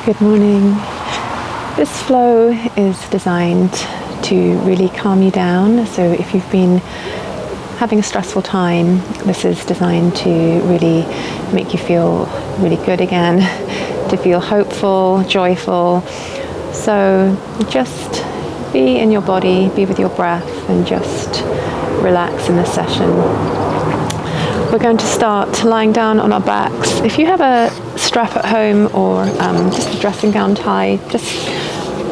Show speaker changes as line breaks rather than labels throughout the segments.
Good morning. This flow is designed to really calm you down. So if you've been having a stressful time, this is designed to really make you feel really good again, to feel hopeful, joyful. So just be in your body, be with your breath, and just relax in this session. We're going to start lying down on our backs. If you have a strap at home or just a dressing gown tie, just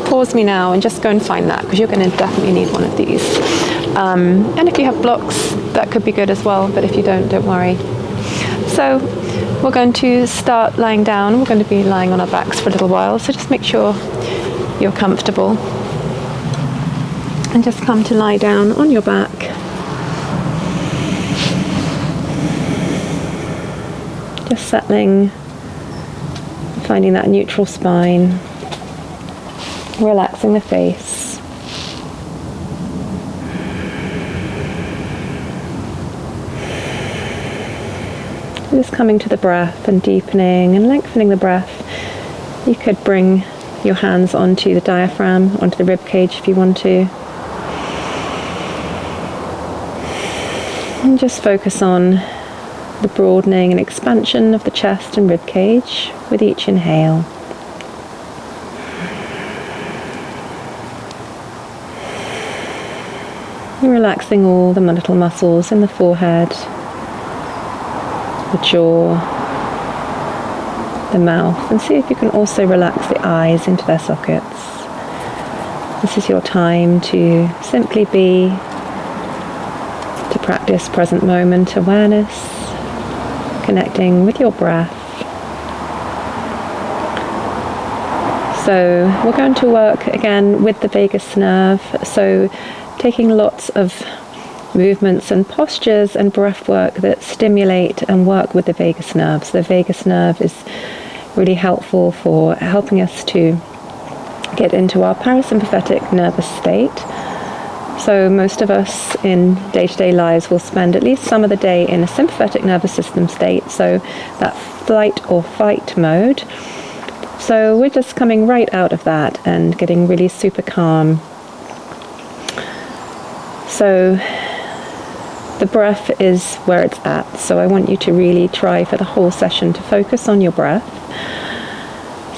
pause me now and just go and find that, because you're going to definitely need one of these. And if you have blocks, that could be good as well, but if you don't worry. So we're going to start lying down. We're going to be lying on our backs for a little while, so just make sure you're comfortable. And just come to lie down on your back. Just settling, finding that neutral spine, relaxing the face. Just coming to the breath and deepening and lengthening the breath. You could bring your hands onto the diaphragm, onto the rib cage if you want to. And just focus on the broadening and expansion of the chest and rib cage with each inhale. And relaxing all the little muscles in the forehead, the jaw, the mouth, and see if you can also relax the eyes into their sockets. This is your time to simply be, to practice present moment awareness, connecting with your breath. So we're going to work again with the vagus nerve, so taking lots of movements and postures and breath work that stimulate and work with the vagus nerve. So the vagus nerve is really helpful for helping us to get into our parasympathetic nervous state. So most of us in day-to-day lives will spend at least some of the day in a sympathetic nervous system state, so that flight or fight mode. So we're just coming right out of that and getting really super calm. So the breath is where it's at, so I want you to really try for the whole session to focus on your breath.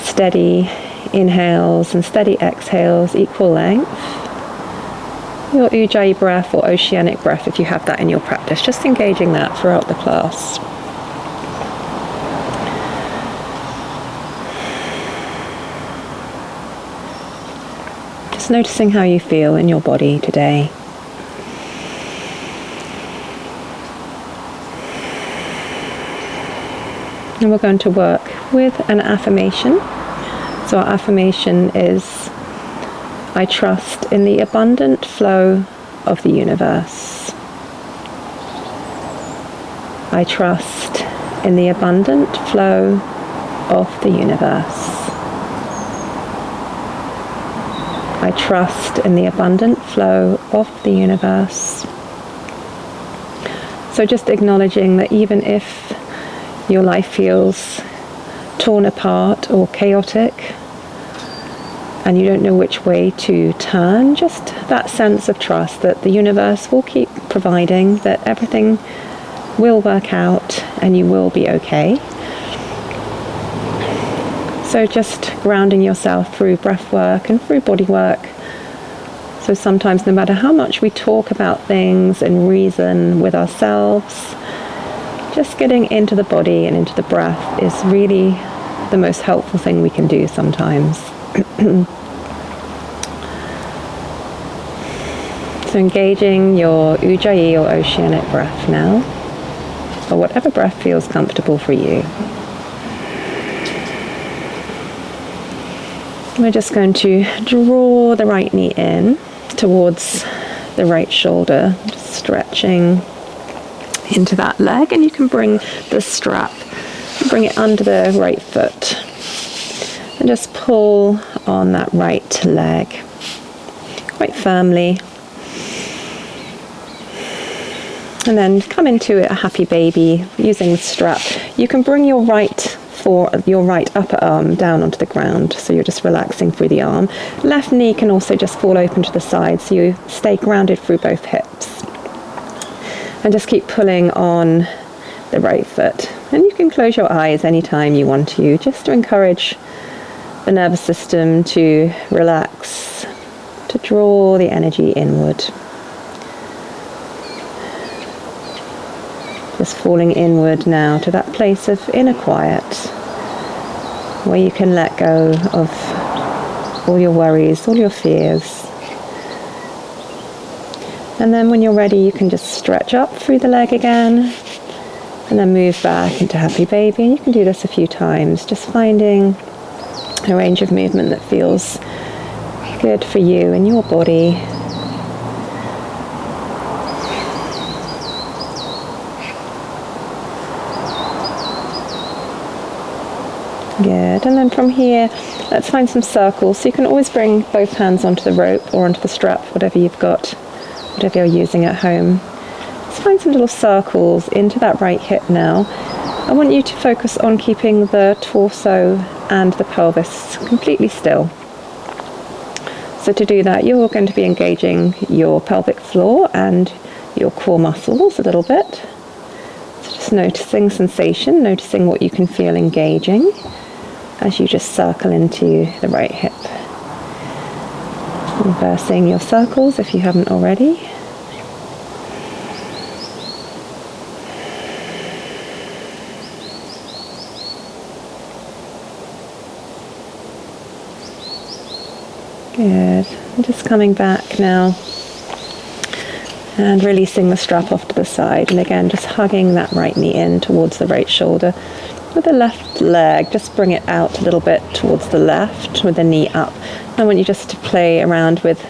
Steady inhales and steady exhales, equal length. Your Ujjayi breath or oceanic breath, if you have that in your practice, just engaging that throughout the class. Just noticing how you feel in your body today. And we're going to work with an affirmation. So our affirmation is, I trust in the abundant flow of the universe. I trust in the abundant flow of the universe. I trust in the abundant flow of the universe. So just acknowledging that even if your life feels torn apart or chaotic, and you don't know which way to turn, just that sense of trust that the universe will keep providing, that everything will work out and you will be okay. So just grounding yourself through breath work and through body work. So sometimes no matter how much we talk about things and reason with ourselves, just getting into the body and into the breath is really the most helpful thing we can do sometimes. So engaging your Ujjayi or oceanic breath now, or whatever breath feels comfortable for you. We're just going to draw the right knee in towards the right shoulder, just stretching into that leg, and you can bring the strap, bring it under the right foot, and just pull on that right leg quite firmly. And then come into a happy baby using the strap. You can bring your right your right upper arm down onto the ground, so you're just relaxing through the arm. Left knee can also just fall open to the side, so you stay grounded through both hips. And just keep pulling on the right foot. And you can close your eyes anytime you want to, just to encourage the nervous system to relax, to draw the energy inward. Just falling inward now to that place of inner quiet, where you can let go of all your worries, all your fears. And then when you're ready, you can just stretch up through the leg again, and then move back into happy baby. And you can do this a few times, just finding a range of movement that feels good for you and your body. Good. And then from here, let's find some circles. So you can always bring both hands onto the rope or onto the strap, whatever you've got, whatever you're using at home. Let's find some little circles into that right hip now. I want you to focus on keeping the torso and the pelvis completely still. So to do that, you're going to be engaging your pelvic floor and your core muscles a little bit. So just noticing sensation, noticing what you can feel engaging as you just circle into the right hip. Reversing your circles if you haven't already. Good. And just coming back now and releasing the strap off to the side, and again just hugging that right knee in towards the right shoulder. With the left leg, just bring it out a little bit towards the left with the knee up. I want you just to play around with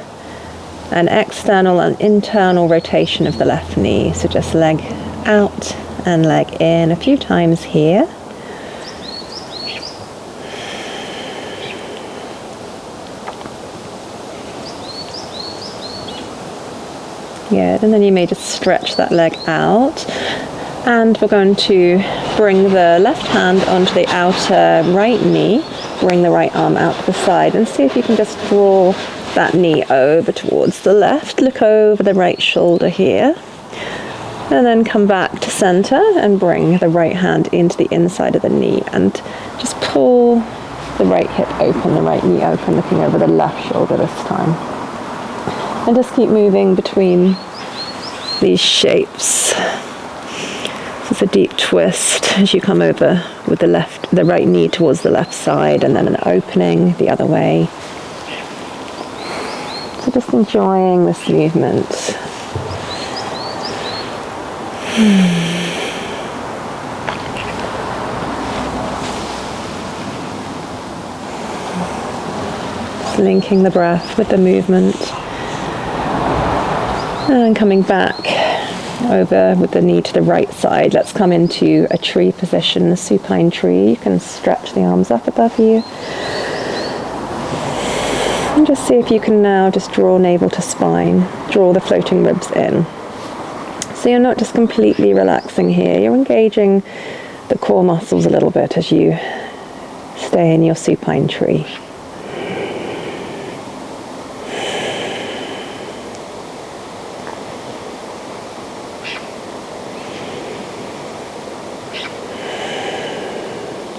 an external and internal rotation of the left knee. So just leg out and leg in a few times here. Good, and then you may just stretch that leg out. And we're going to bring the left hand onto the outer right knee, bring the right arm out to the side, and see if you can just draw that knee over towards the left. Look over the right shoulder here. And then come back to center and bring the right hand into the inside of the knee and just pull the right hip open, the right knee open, looking over the left shoulder this time. And just keep moving between these shapes. It's a deep twist as you come over with the right knee towards the left side, and then an opening the other way. So just enjoying this movement. Just linking the breath with the movement. And coming back over with the knee to the right side. Let's come into a tree position, a supine tree. You can stretch the arms up above you. And just see if you can now just draw navel to spine, draw the floating ribs in. So you're not just completely relaxing here, you're engaging the core muscles a little bit as you stay in your supine tree.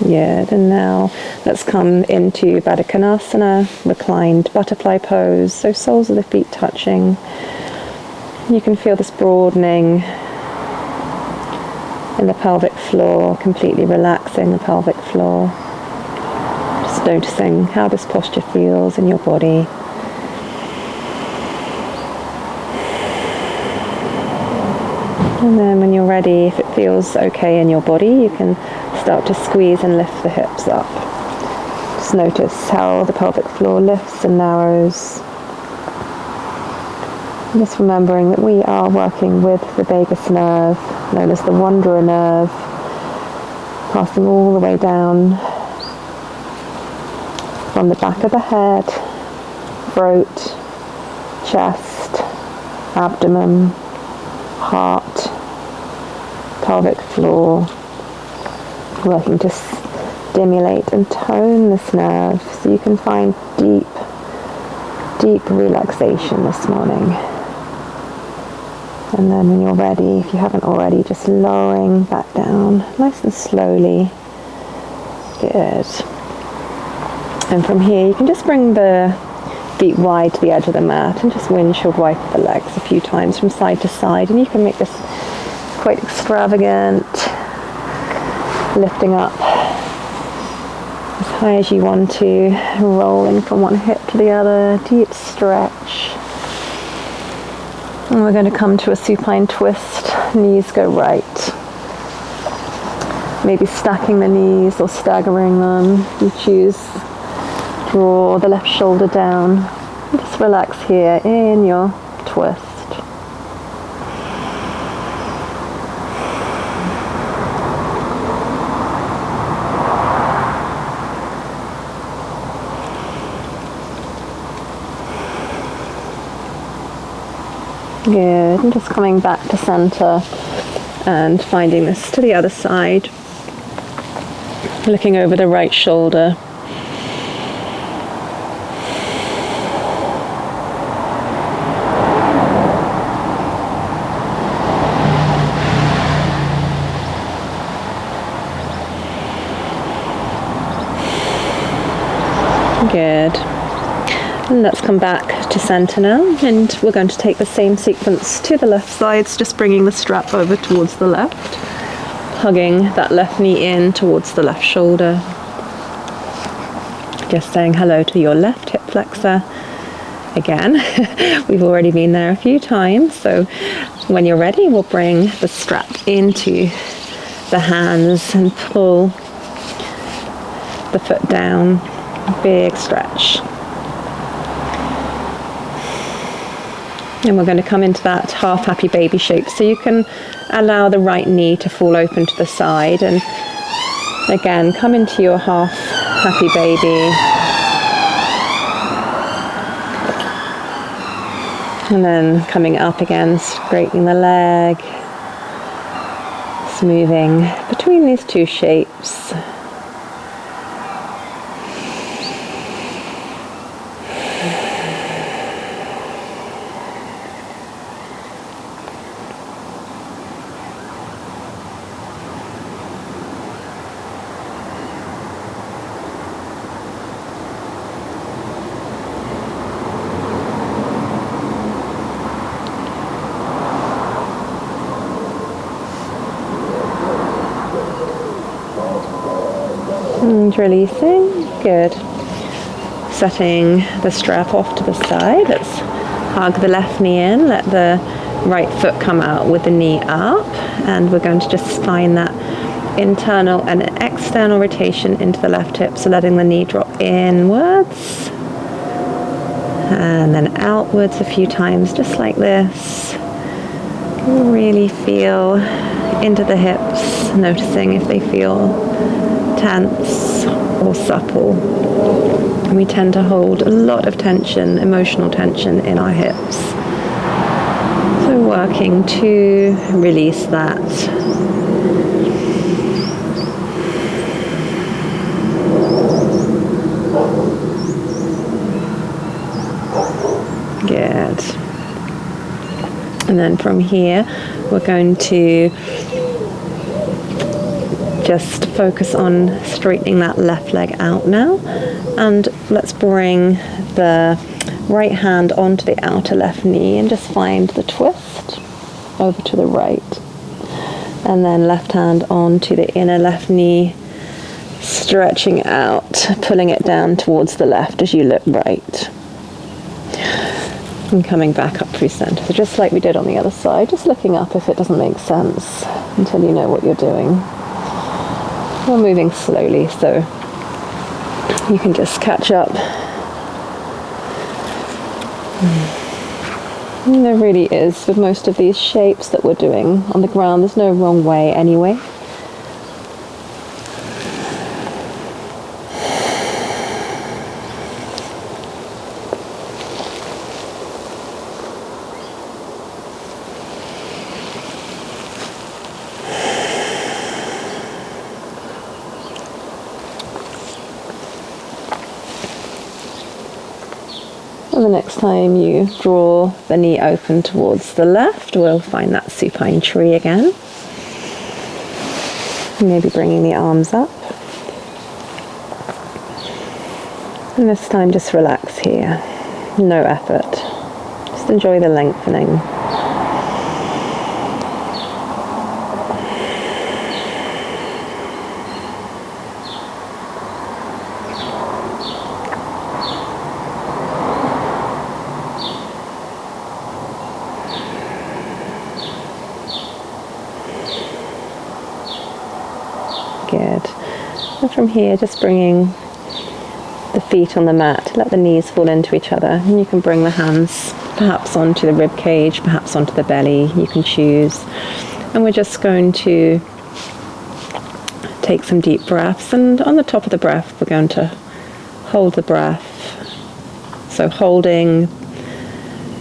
Good, and now let's come into Baddha Konasana, reclined butterfly pose, so soles of the feet touching. You can feel this broadening in the pelvic floor, completely relaxing the pelvic floor. Just noticing how this posture feels in your body. And then when you're ready, if it feels okay in your body, you can start to squeeze and lift the hips up. Just notice how the pelvic floor lifts and narrows. And just remembering that we are working with the vagus nerve, known as the wanderer nerve, passing all the way down from the back of the head, throat, chest, abdomen, heart, pelvic floor, working to stimulate and tone this nerve so you can find deep, deep relaxation this morning. And then when you're ready, if you haven't already, just lowering back down nice and slowly. Good. And from here you can just bring the feet wide to the edge of the mat and just windshield wipe the legs a few times from side to side, and you can make this quite extravagant, lifting up as high as you want to, rolling from one hip to the other, deep stretch. And we're going to come to a supine twist. Knees go right. Maybe stacking the knees or staggering them. You choose. Draw the left shoulder down. And just relax here in your twist. Good, and just coming back to center and finding this to the other side. Looking over the right shoulder. Good. And let's come back to center now, and we're going to take the same sequence to the left side, so just bringing the strap over towards the left, hugging that left knee in towards the left shoulder. Just saying hello to your left hip flexor. Again, we've already been there a few times, so when you're ready, we'll bring the strap into the hands and pull the foot down. Big stretch. And we're going to come into that half happy baby shape, so you can allow the right knee to fall open to the side, and again come into your half happy baby, and then coming up again, straightening the leg, just moving between these two shapes. And releasing, good. Setting the strap off to the side, let's hug the left knee in, let the right foot come out with the knee up, and we're going to just find that internal and external rotation into the left hip, so letting the knee drop inwards and then outwards a few times, just like this. Really feel into the hips, noticing if they feel tense or supple. And we tend to hold a lot of tension, emotional tension in our hips. So working to release that. Good. And then from here, we're going to just focus on straightening that left leg out now, and let's bring the right hand onto the outer left knee and just find the twist over to the right, and then left hand onto the inner left knee, stretching out, pulling it down towards the left as you look right, and coming back up through center. So just like we did on the other side, just looking up if it doesn't make sense until you know what you're doing. We're moving slowly, so you can just catch up. And there really is, with most of these shapes that we're doing on the ground, there's no wrong way anyway. And the next time you draw the knee open towards the left, we'll find that supine tree again. Maybe bringing the arms up. And this time just relax here. No effort. Just enjoy the lengthening. Good. And from here, just bringing the feet on the mat, let the knees fall into each other, and you can bring the hands perhaps onto the rib cage, perhaps onto the belly, you can choose. And we're just going to take some deep breaths, and on the top of the breath we're going to hold the breath. So holding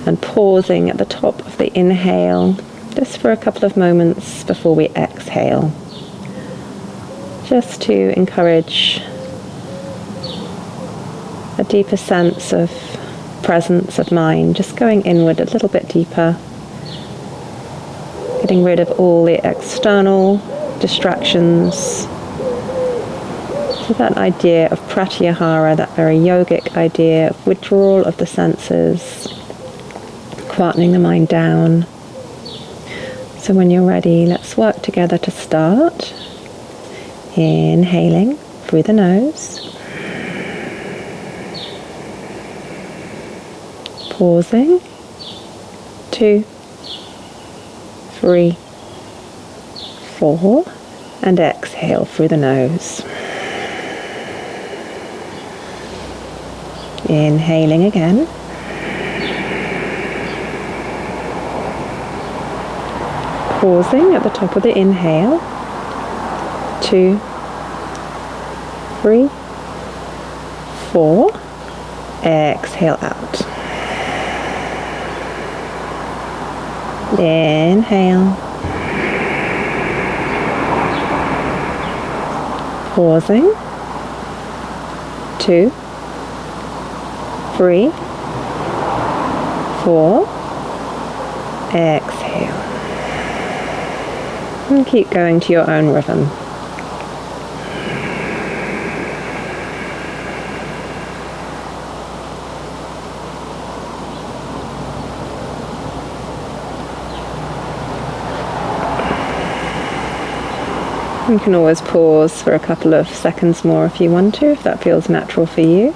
and pausing at the top of the inhale, just for a couple of moments before we exhale, just to encourage a deeper sense of presence of mind, just going inward a little bit deeper, getting rid of all the external distractions. So that idea of pratyahara, that very yogic idea of withdrawal of the senses, quietening the mind down. So when you're ready, let's work together to start. Inhaling through the nose. Pausing. 2, 3, 4. And exhale through the nose. Inhaling again. Pausing at the top of the inhale. 2, 3, 4. Exhale out. Inhale. Pausing. 2, 3, 4. Exhale. And keep going to your own rhythm. You can always pause for a couple of seconds more if you want to, if that feels natural for you.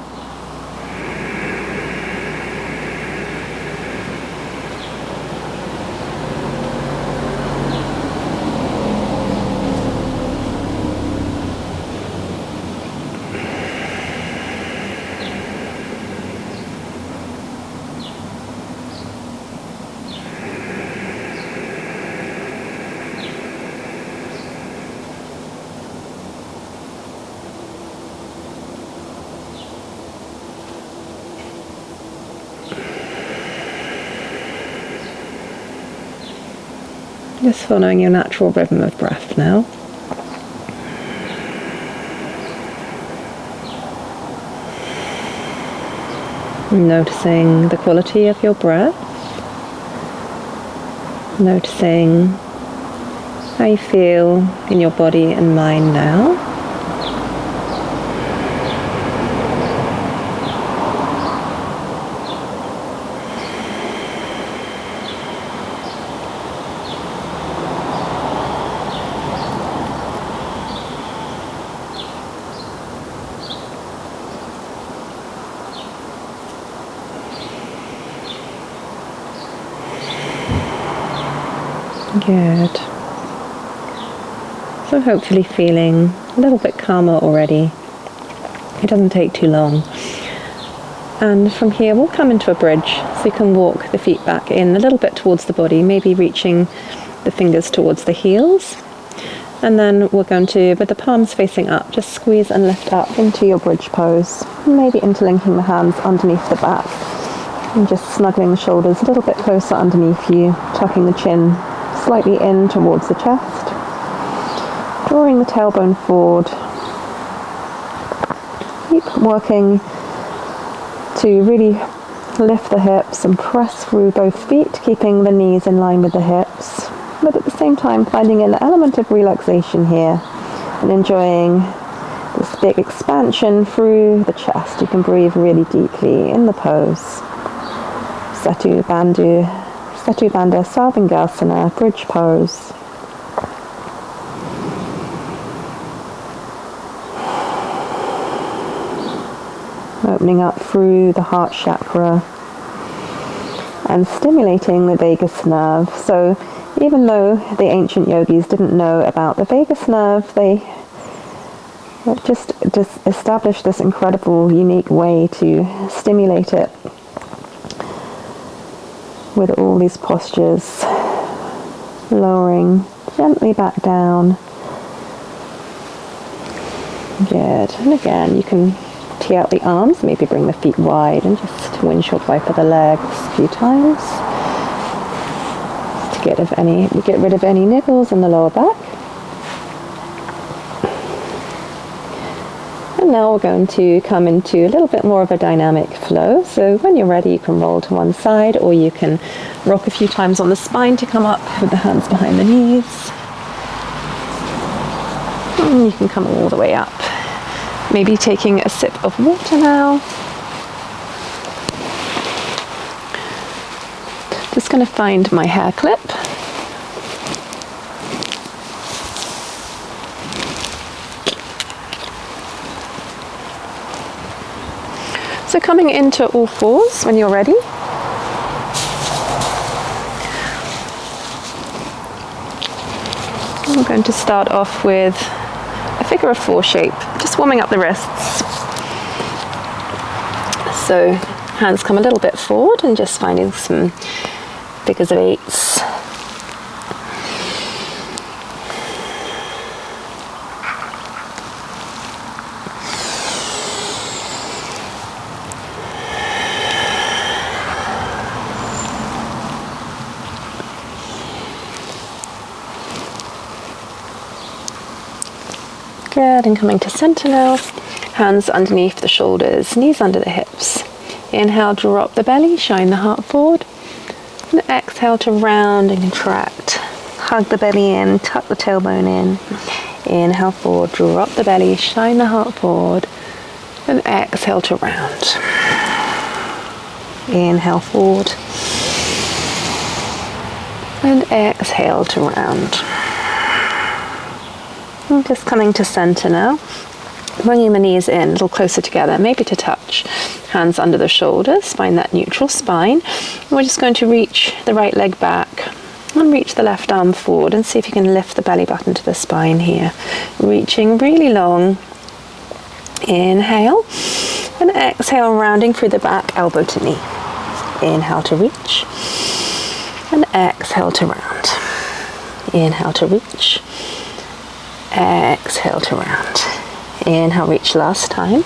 Just following your natural rhythm of breath now. Noticing the quality of your breath. Noticing how you feel in your body and mind now. Good. So hopefully feeling a little bit calmer already. It doesn't take too long. And from here we'll come into a bridge, so you can walk the feet back in a little bit towards the body, maybe reaching the fingers towards the heels. And then we're going to, with the palms facing up, just squeeze and lift up into your bridge pose. Maybe interlinking the hands underneath the back and just snuggling the shoulders a little bit closer underneath you, tucking the chin slightly in towards the chest, drawing the tailbone forward. Keep working to really Lift the hips and press through both feet, keeping the knees in line with the hips, but at the same time finding an element of relaxation here and enjoying this big expansion through the chest. You can breathe really deeply in the pose. Setu Bandha Sarvangasana, bridge pose. Opening up through the heart chakra and stimulating the vagus nerve. So even though the ancient yogis didn't know about the vagus nerve, they just established this incredible, unique way to stimulate it with all these postures, lowering gently back down. Good. And again, you can tee out the arms, maybe bring the feet wide and just windshield wiper the legs a few times to get rid of any niggles in the lower back. And now we're going to come into a little bit more of a dynamic flow. So when you're ready, you can roll to one side, or you can rock a few times on the spine to come up with the hands behind the knees. And you can come all the way up. Maybe taking a sip of water now. Just going to find my hair clip. So coming into all fours when you're ready. I'm going to start off with a figure of four shape, just warming up the wrists. So hands come a little bit forward and just finding some figures of eights. Good, and coming to center now. Hands underneath the shoulders, knees under the hips. Inhale, drop the belly, shine the heart forward. And exhale to round and contract. Hug the belly in, tuck the tailbone in. Inhale forward, drop the belly, shine the heart forward. And exhale to round. Inhale forward. And exhale to round. And just coming to center now. Bringing the knees in a little closer together, maybe to touch. Hands under the shoulders, find that neutral spine. And we're just going to reach the right leg back and reach the left arm forward and see if you can lift the belly button to the spine here. Reaching really long. Inhale and exhale, rounding through the back, elbow to knee. Inhale to reach and exhale to round. Inhale to reach. Exhale to round. Inhale, reach last time.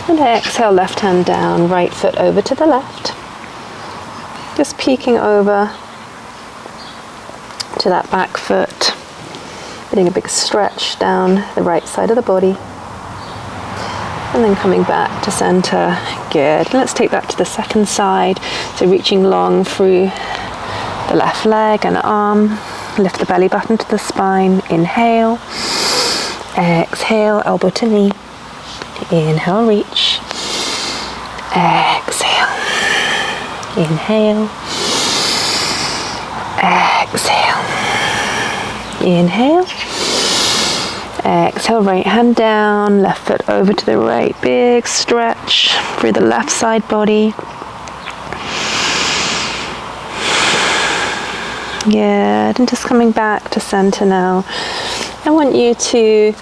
And exhale, left hand down, right foot over to the left. Just peeking over to that back foot. Getting a big stretch down the right side of the body. And then coming back to center. Good. Let's take that to the second side. So reaching long through the left leg and arm. Lift the belly button to the spine. Inhale. Exhale, elbow to knee. Inhale, reach. Exhale. Inhale. Exhale. Inhale. Exhale, right hand down, left foot over to the right. Big stretch through the left side body. Good, and just coming back to center now. I want you to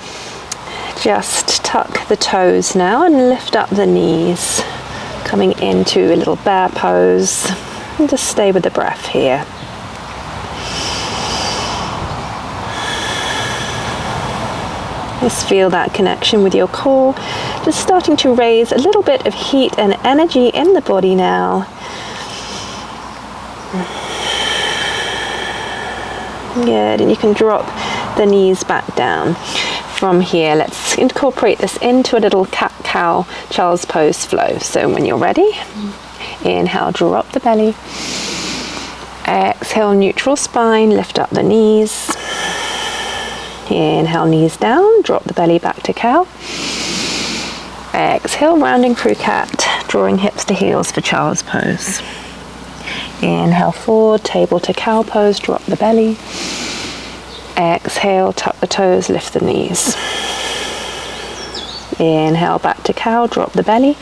just tuck the toes now and lift up the knees. Coming into a little bear pose. And just stay with the breath here. Just feel that connection with your core. Just starting to raise a little bit of heat and energy in the body now. Good, and you can drop the knees back down. From here, let's incorporate this into a little cat-cow child's pose flow. So when you're ready, Inhale, draw up the belly. Exhale, neutral spine, lift up the knees. Inhale, knees down, drop the belly back to cow. Exhale, rounding through cat, drawing hips to heels for child's pose. Inhale, forward, table to cow pose, drop the belly. Exhale, tuck the toes, lift the knees. Inhale, back to cow, drop the belly.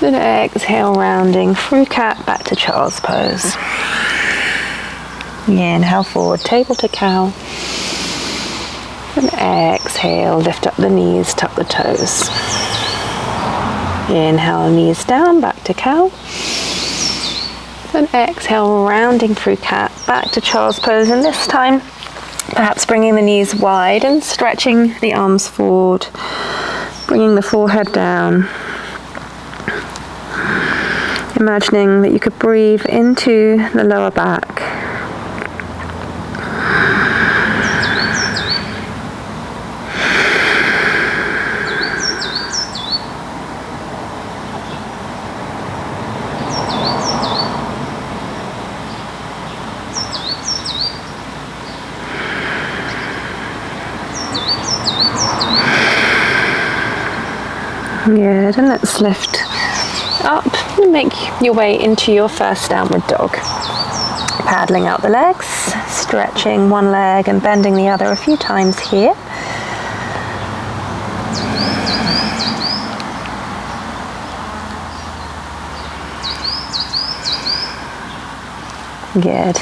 Then exhale, rounding through cat, back to child's pose. Inhale, forward, table to cow. And exhale, lift up the knees, tuck the toes. Inhale, knees down, back to cow. Then exhale, rounding through cat, back to child's pose, and this time perhaps bringing the knees wide and stretching the arms forward, bringing the forehead down. Imagining that you could breathe into the lower back. Good, and let's lift up and make your way into your first downward dog. Paddling out the legs, stretching one leg and bending the other a few times here. Good.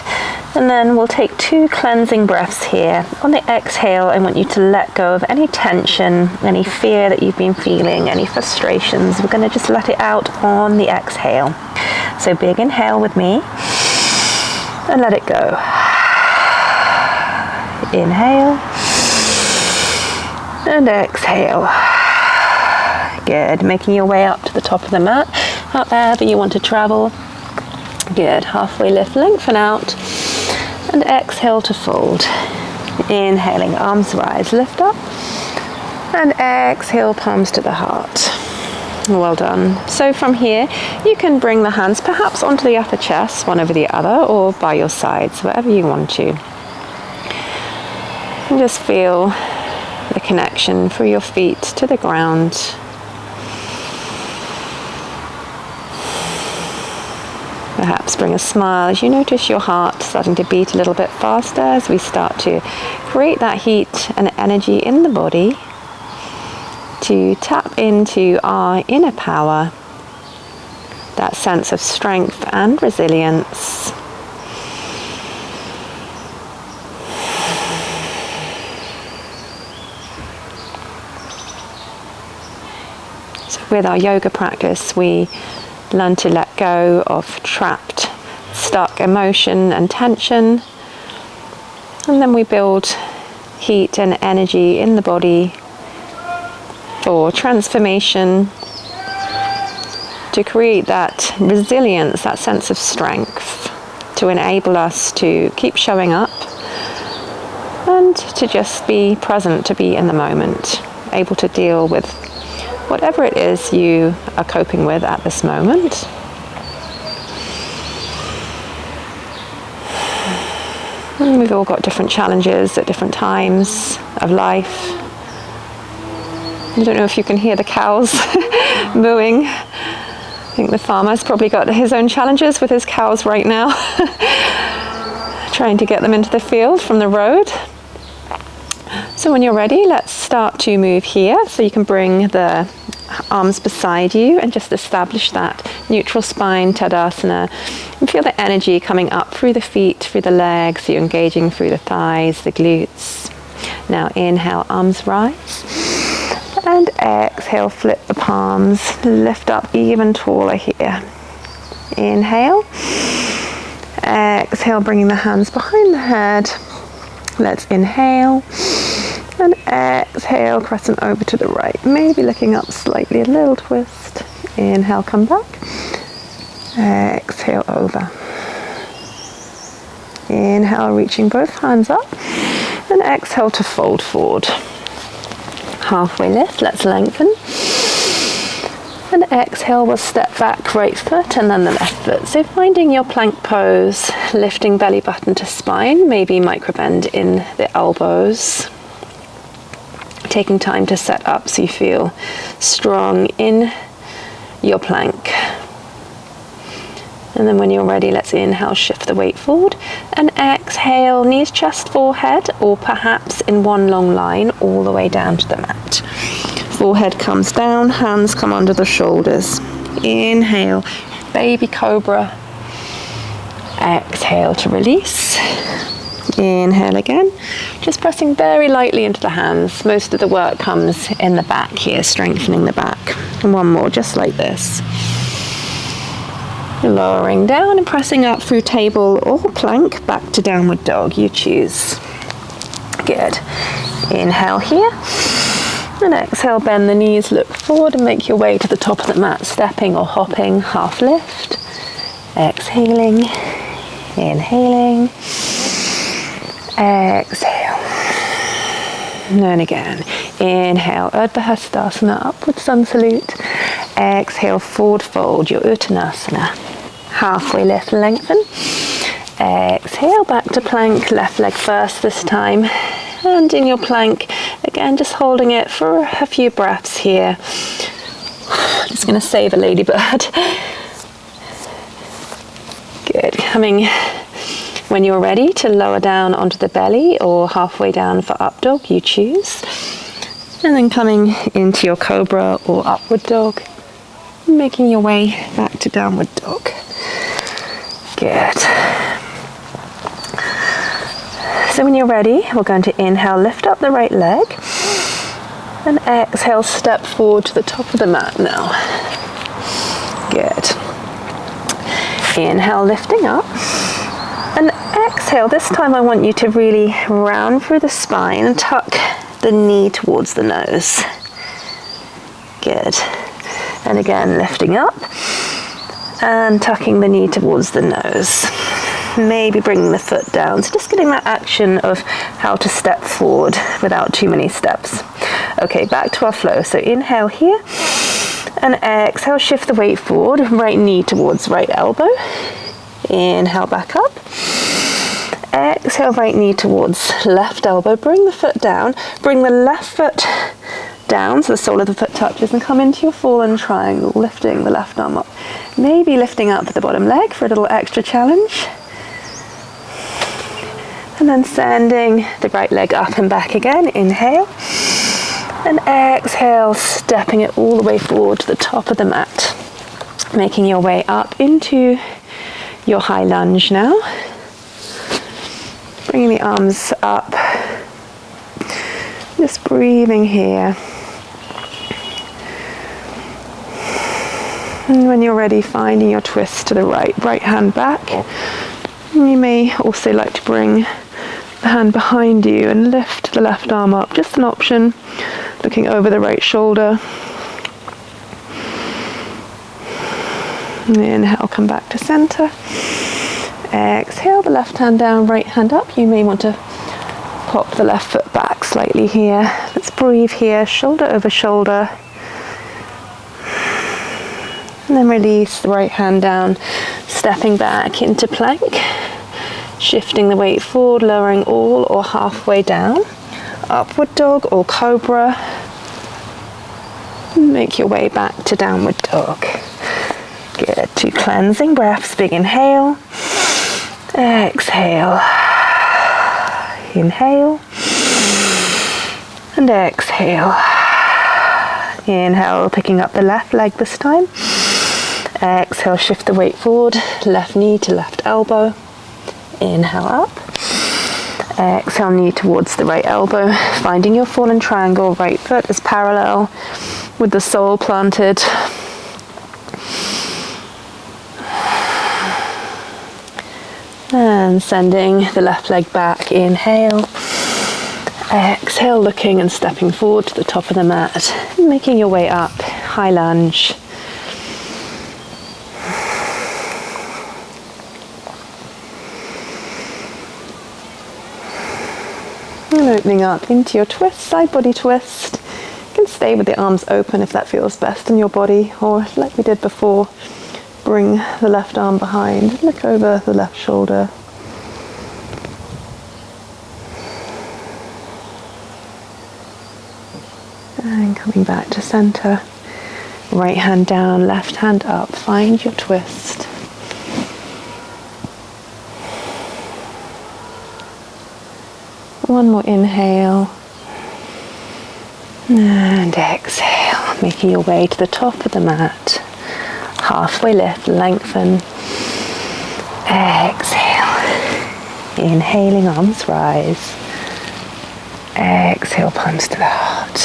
And then we'll take 2 cleansing breaths here. On the exhale, I want you to let go of any tension, any fear that you've been feeling, any frustrations. We're going to just let it out on the exhale. So big inhale with me and let it go. Inhale and exhale. Good. Making your way up to the top of the mat, up wherever you want to travel. Good. Halfway lift, lengthen out. And exhale to fold. Inhaling, arms rise, lift up. And exhale, palms to the heart. Well done. So from here, you can bring the hands perhaps onto the upper chest, one over the other, or by your sides, whatever you want to. And just feel the connection through your feet to the ground. Perhaps bring a smile as you notice your heart starting to beat a little bit faster as we start to create that heat and energy in the body to tap into our inner power, that sense of strength and resilience. So with our yoga practice, we learn to let go of trapped, stuck emotion and tension. And then we build heat and energy in the body for transformation, to create that resilience, that sense of strength, to enable us to keep showing up and to just be present, to be in the moment, able to deal with whatever it is you are coping with at this moment. And we've all got different challenges at different times of life. I don't know if you can hear the cows mooing. I think the farmer's probably got his own challenges with his cows right now. Trying to get them into the field from the road. So when you're ready, let's start to move here. So you can bring the arms beside you and just establish that neutral spine, Tadasana. And feel the energy coming up through the feet, through the legs. You're engaging through the thighs, the glutes. Now inhale, arms rise. And exhale, flip the palms. Lift up even taller here. Inhale. Exhale, bringing the hands behind the head. Let's inhale. And exhale, crescent over to the right. Maybe looking up slightly, a little twist. Inhale, come back. Exhale, over. Inhale, reaching both hands up. And exhale to fold forward. Halfway lift, let's lengthen. And exhale, we'll step back, right foot and then the left foot. So finding your plank pose, lifting belly button to spine, maybe microbend in the elbows. Taking time to set up so you feel strong in your plank. And then when you're ready, let's inhale, shift the weight forward, and exhale, knees, chest, forehead, or perhaps in one long line all the way down to the mat. Forehead comes down, hands come under the shoulders. Inhale, baby cobra. Exhale to release. Inhale again, just pressing very lightly into the hands. Most of the work comes in the back here, strengthening the back. And one more, just like this. Lowering down and pressing up through table or plank, back to downward dog, you choose. Good. Inhale here. And exhale, bend the knees, look forward and make your way to the top of the mat, stepping or hopping, half lift. Exhaling, inhaling, exhale. And again, inhale, Urdhva Hastasana, upward sun salute. Exhale, forward fold, your Uttanasana. Halfway lift, lengthen. Exhale, back to plank, left leg first this time. And in your plank, again, just holding it for a few breaths here. Just going to save a ladybird. Good. Coming, when you're ready, to lower down onto the belly or halfway down for up dog, you choose. And then coming into your cobra or upward dog, making your way back to downward dog. Good. So when you're ready, we're going to inhale, lift up the right leg, and exhale, step forward to the top of the mat now. Good. Inhale, lifting up, and exhale. This time I want you to really round through the spine and tuck the knee towards the nose. Good. And again, lifting up and tucking the knee towards the nose. Maybe bringing the foot down. So just getting that action of how to step forward without too many steps. Okay, back to our flow. So inhale here and exhale, shift the weight forward, right knee towards right elbow. Inhale, back up. Exhale, right knee towards left elbow. Bring the foot down. Bring the left foot down so the sole of the foot touches and come into your fallen triangle, lifting the left arm up. Maybe lifting up the bottom leg for a little extra challenge. And then sending the right leg up and back again. Inhale. And exhale, stepping it all the way forward to the top of the mat. Making your way up into your high lunge now. Bringing the arms up. Just breathing here. And when you're ready, finding your twist to the right hand back. You may also like to bring the hand behind you and lift the left arm up, just an option, looking over the right shoulder. Inhale, come back to center. Exhale, the left hand down, right hand up. You may want to pop the left foot back slightly here. Let's breathe here, shoulder over shoulder. And then release the right hand down, stepping back into plank. Shifting the weight forward, lowering all or halfway down. Upward dog or cobra. Make your way back to downward dog. Good. 2 cleansing breaths. Big inhale. Exhale. Inhale. And exhale. Inhale, picking up the left leg this time. Exhale, shift the weight forward. Left knee to left elbow. Inhale up. Exhale, knee towards the right elbow. Finding your fallen triangle. Right foot is parallel with the sole planted. And sending the left leg back. Inhale. Exhale, looking and stepping forward to the top of the mat. Making your way up. High lunge. And opening up into your twist, side body twist. can stay with the arms open if that feels best in your body, or like we did before, bring the left arm behind, look over the left shoulder. And coming back to center. Right hand down, left hand up. Find your twist. One more inhale. And exhale. Making your way to the top of the mat. Halfway lift, lengthen. Exhale. Inhaling, arms rise. Exhale, palms to the heart.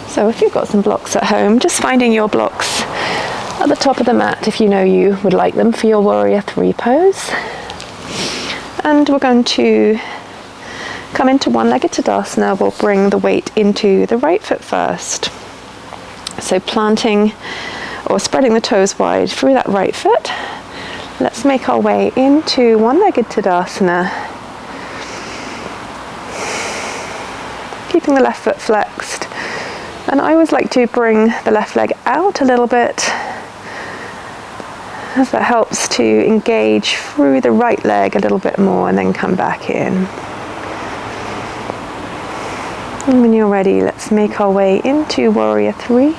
So if you've got some blocks at home, just finding your blocks at the top of the mat if you know you would like them for your warrior three pose. And we're going to come into one-legged Tadasana. We'll bring the weight into the right foot first. So planting or spreading the toes wide through that right foot. Let's make our way into one-legged Tadasana. Keeping the left foot flexed. And I always like to bring the left leg out a little bit, as that helps to engage through the right leg a little bit more, and then come back in. And when you're ready, let's make our way into warrior three.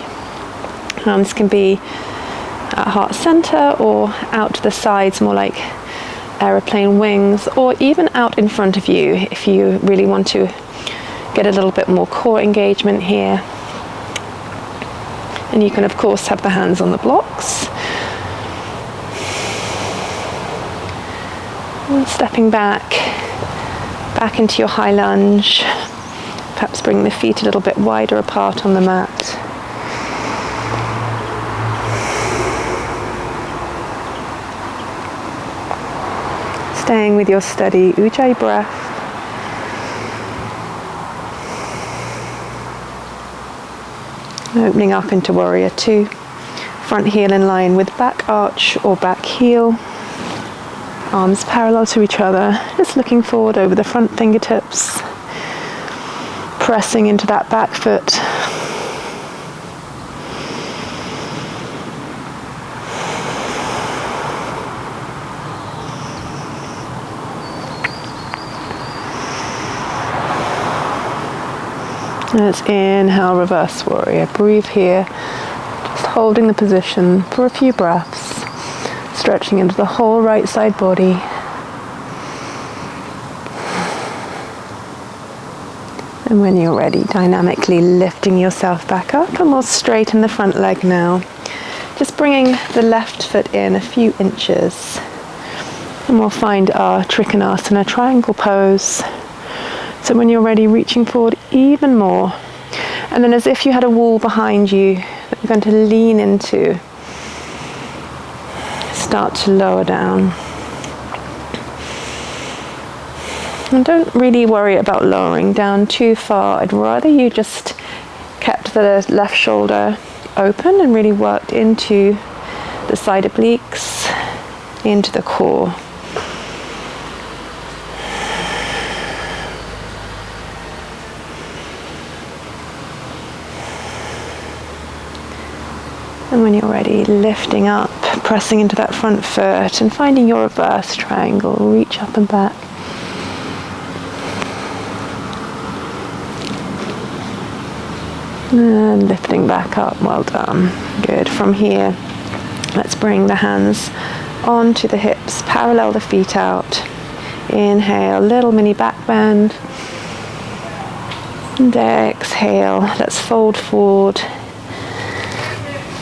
Arms can be at heart center or out to the sides, more like aeroplane wings, or even out in front of you if you really want to get a little bit more core engagement here. And you can of course have the hands on the blocks. And stepping back into your high lunge. Perhaps bring the feet a little bit wider apart on the mat. Staying with your steady Ujjayi breath. Opening up into warrior two. Front heel in line with back arch or back heel. Arms parallel to each other. Just looking forward over the front fingertips. Pressing into that back foot. Let's inhale, reverse warrior. Breathe here, just holding the position for a few breaths, stretching into the whole right side body. And when you're ready, dynamically lifting yourself back up, and we'll straighten the front leg now. Just bringing the left foot in a few inches. And we'll find our Trikonasana triangle pose. So when you're ready, reaching forward even more. And then as if you had a wall behind you that you're going to lean into, start to lower down. And don't really worry about lowering down too far. I'd rather you just kept the left shoulder open and really worked into the side obliques, into the core. And when you're ready, lifting up, pressing into that front foot and finding your reverse triangle. Reach up and back. And lifting back up, well done. Good. From here, let's bring the hands onto the hips, parallel the feet out. Inhale, little mini back bend. And exhale, let's fold forward.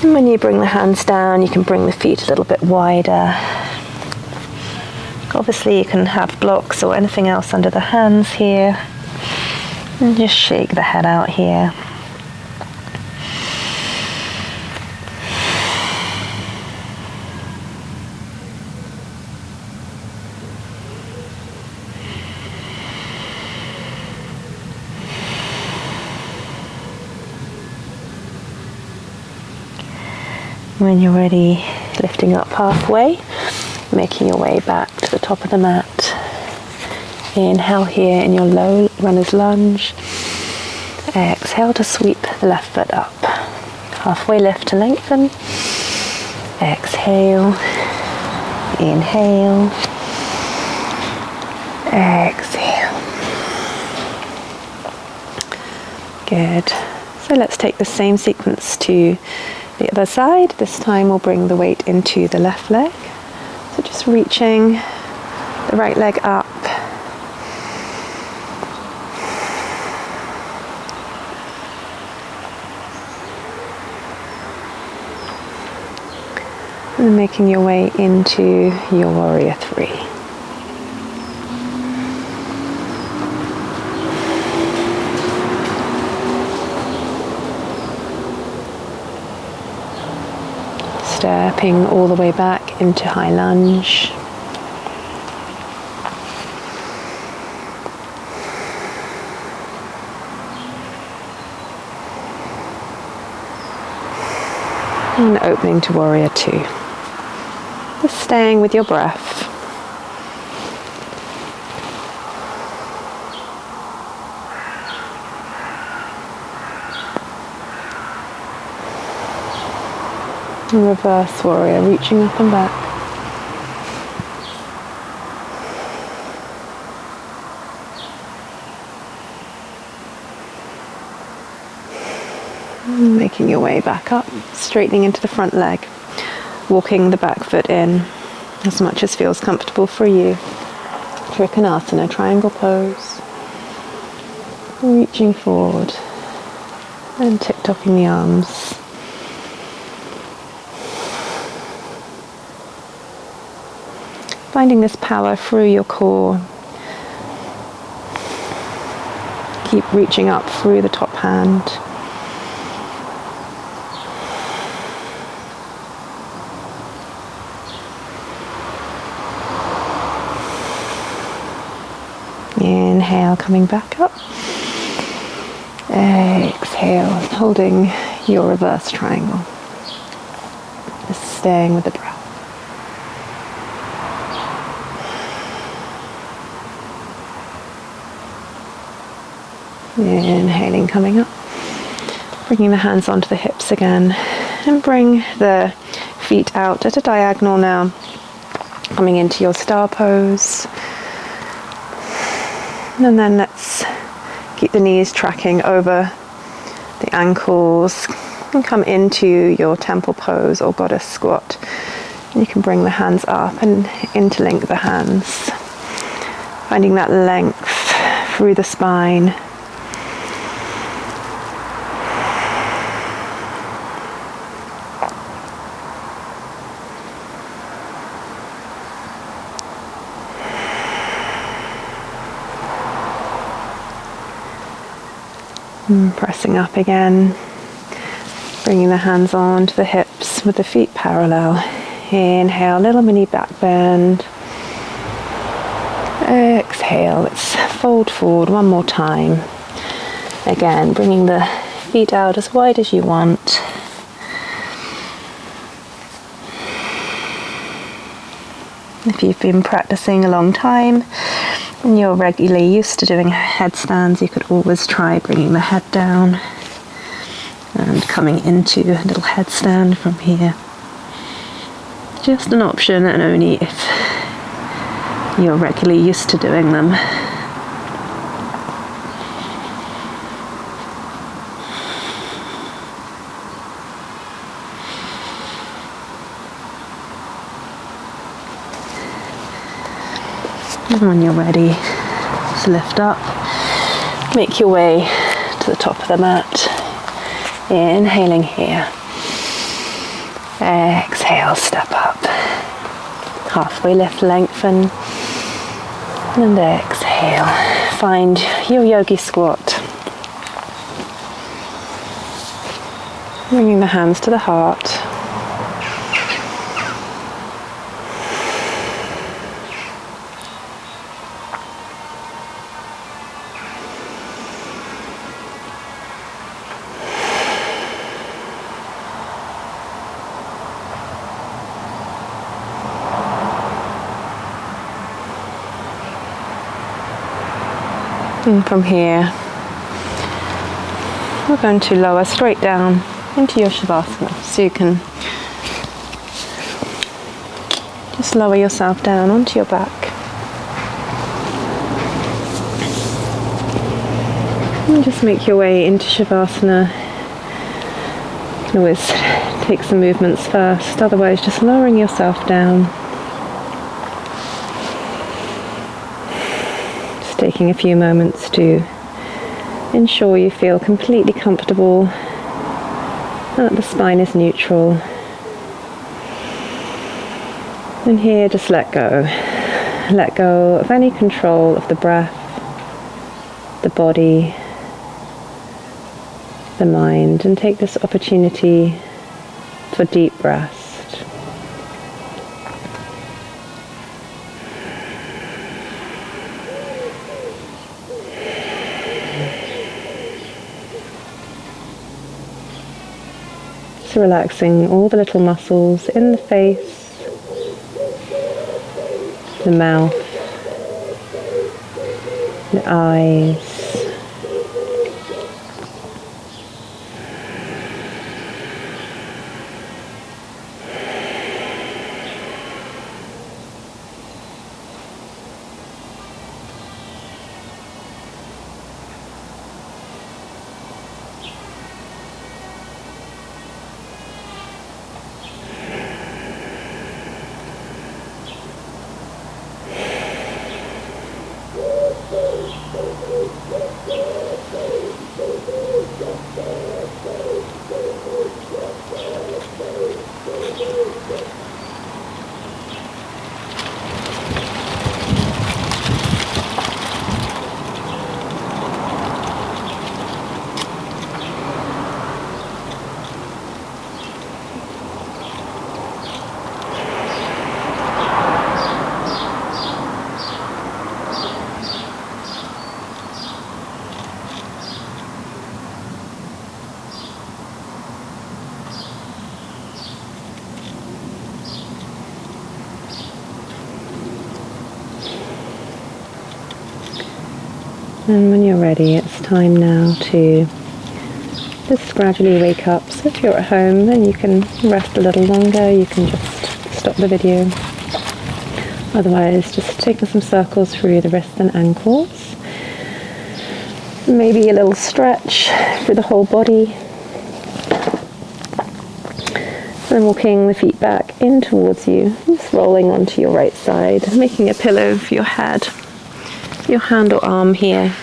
And when you bring the hands down, you can bring the feet a little bit wider. Obviously, you can have blocks or anything else under the hands here. And just shake the head out here. When you're ready, lifting up halfway, making your way back to the top of the mat. Inhale here in your low runner's lunge. Exhale to sweep the left foot up. Halfway lift to lengthen. Exhale. Inhale. Exhale. Good. So let's take the same sequence to the other side. This time we'll bring the weight into the left leg. So just reaching the right leg up. And then making your way into your warrior three. Stepping all the way back into high lunge. And opening to warrior two. Just staying with your breath. And reverse warrior, reaching up and back. And making your way back up, straightening into the front leg. Walking the back foot in as much as feels comfortable for you. Trikonasana, triangle pose. Reaching forward and tick-tocking the arms. Finding this power through your core. Keep reaching up through the top hand. Inhale, coming back up. Exhale, holding your reverse triangle. Just staying with the breath. Inhaling, coming up. Bringing the hands onto the hips again. And bring the feet out at a diagonal now. Coming into your star pose. And then let's keep the knees tracking over the ankles and come into your temple pose or goddess squat. And you can bring the hands up and interlink the hands, finding that length through the spine. And pressing up again, bringing the hands onto the hips with the feet parallel. Inhale, little mini back bend. Exhale, let's fold forward one more time. Again, bringing the feet out as wide as you want. If you've been practicing a long time and you're regularly used to doing headstands, you could always try bringing the head down and coming into a little headstand from here. Just an option, and only if you're regularly used to doing them. And when you're ready to lift up, make your way to the top of the mat. Inhaling here. Exhale, step up. Halfway lift, lengthen. And exhale. Find your yogi squat. Bringing the hands to the heart. And from here, we're going to lower straight down into your Savasana. So you can just lower yourself down onto your back. And just make your way into Savasana. You can always take some movements first, otherwise just lowering yourself down. Just taking a few moments to ensure you feel completely comfortable, that the spine is neutral. And here just let go. Let go of any control of the breath, the body, the mind, and take this opportunity for deep rest. So relaxing all the little muscles in the face, the mouth, the eyes, and when you're ready, it's time now to just gradually wake up. So if you're at home, then you can rest a little longer. You can just stop the video. Otherwise, just taking some circles through the wrists and ankles. Maybe a little stretch through the whole body. And walking the feet back in towards you, just rolling onto your right side, making a pillow for your head, your hand or arm here.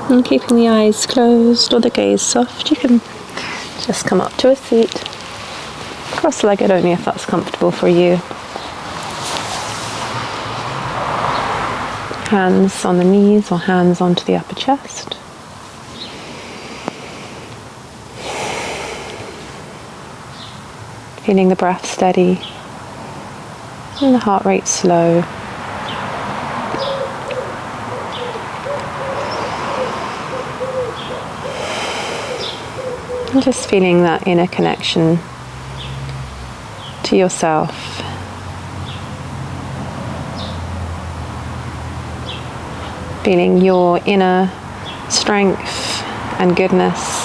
And keeping the eyes closed or the gaze soft, you can just come up to a seat, cross-legged only if that's comfortable for you. Hands on the knees or hands onto the upper chest. Feeling the breath steady and the heart rate slow. And just feeling that inner connection to yourself. Feeling your inner strength and goodness.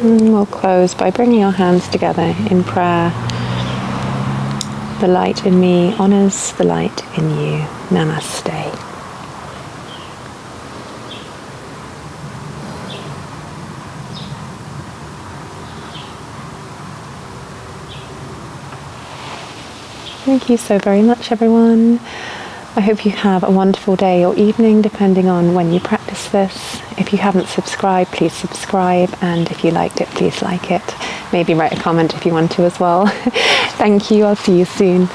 And we'll close by bringing our hands together in prayer. The light in me honors the light in you. Namaste. Thank you so very much, everyone. I hope you have a wonderful day or evening, depending on when you practice this. If you haven't subscribed, please subscribe, and if you liked it, please like it. Maybe write a comment if you want to as well. Thank you. I'll see you soon.